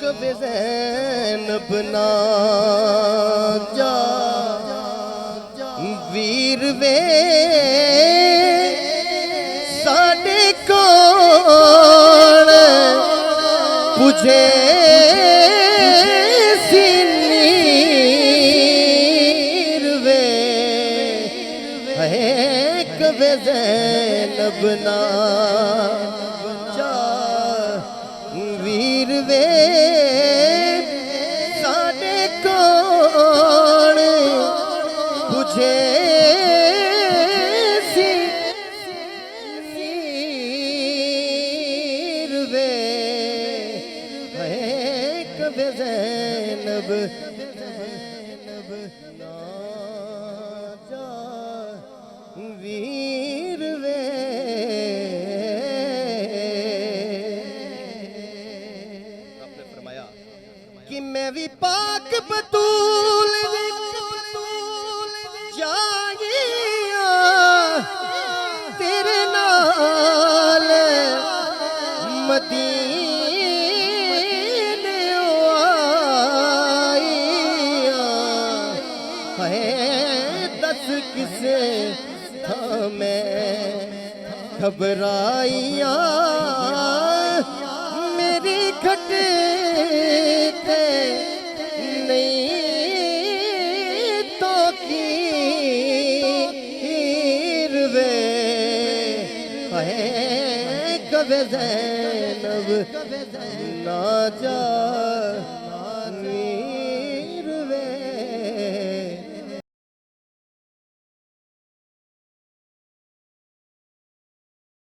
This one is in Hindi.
कभी ज़ैनब ना जा वीर वे साडे कोल पुजे सीनीर वे है कभी ज़ैनब ना वीर वे साडे कोल पुजे सीनीर वे है कभी ज़ैनब ना जा वीर वे कि मैं भी पाक बतूल जागिया तेरे नाल मदीने आईया है दस किसे था मैं घबराइया मेरी घटे नहीं तो कीर वे है कभी ज़ैनब ना जा